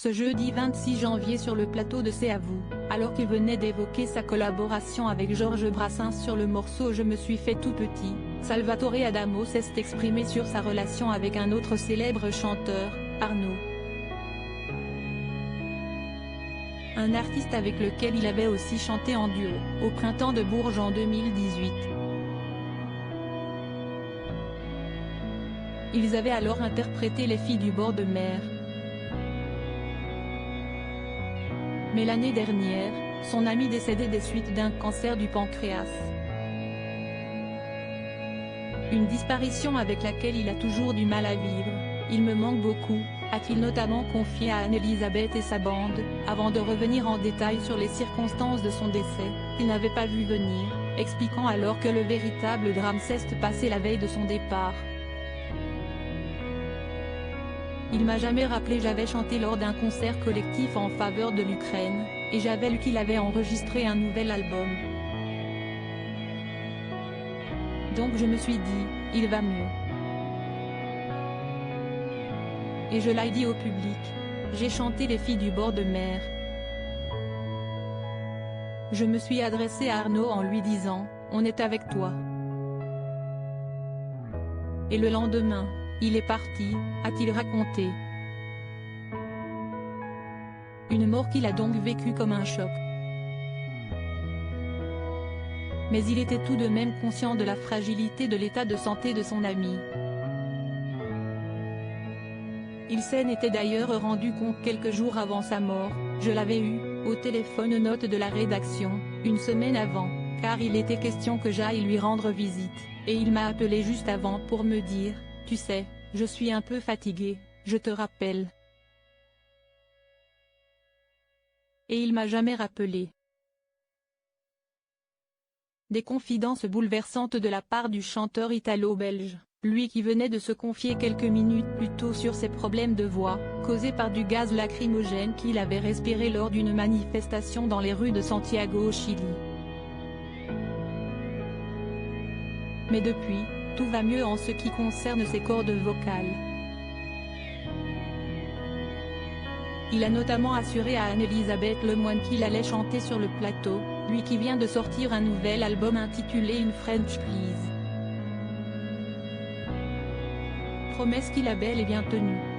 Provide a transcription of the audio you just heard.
ce jeudi 26 janvier sur le plateau de C'est à vous, alors qu'il venait d'évoquer sa collaboration avec Georges Brassens sur le morceau Je me suis fait tout petit. Salvatore Adamo s'est exprimé sur sa relation avec un autre célèbre chanteur, Arnaud. Un artiste avec lequel il avait aussi chanté en duo, au Printemps de Bourges en 2018. Ils avaient alors interprété Les filles du bord de mer. Mais l'année dernière, son ami décédait des suites d'un cancer du pancréas. Une disparition avec laquelle il a toujours du mal à vivre. Il me manque beaucoup, a-t-il notamment confié à Anne-Elisabeth et sa bande, avant de revenir en détail sur les circonstances de son décès, qu'il n'avait pas vu venir, expliquant alors que le véritable drame s'est passé la veille de son départ. Il m'a jamais rappelé. J'avais chanté lors d'un concert collectif en faveur de l'Ukraine, et j'avais lu qu'il avait enregistré un nouvel album. Donc je me suis dit, il va mieux. Et je l'ai dit au public. J'ai chanté Les filles du bord de mer. Je me suis adressé à Arnaud en lui disant, on est avec toi. Et le lendemain, il est parti, a-t-il raconté. Une mort qu'il a donc vécue comme un choc. Mais il était tout de même conscient de la fragilité de l'état de santé de son ami. Il s'en était d'ailleurs rendu compte quelques jours avant sa mort. Je l'avais eu, au téléphone, note de la rédaction, une semaine avant, car il était question que j'aille lui rendre visite, et il m'a appelé juste avant pour me dire, tu sais, je suis un peu fatigué, je te rappelle. Et il m'a jamais rappelé. Des confidences bouleversantes de la part du chanteur italo-belge, lui qui venait de se confier quelques minutes plus tôt sur ses problèmes de voix, causés par du gaz lacrymogène qu'il avait respiré lors d'une manifestation dans les rues de Santiago au Chili. Mais depuis, tout va mieux en ce qui concerne ses cordes vocales. Il a notamment assuré à Anne-Elisabeth Lemoine qu'il allait chanter sur le plateau, lui qui vient de sortir un nouvel album intitulé Une French Please. Promesse qu'il a bel et bien tenue.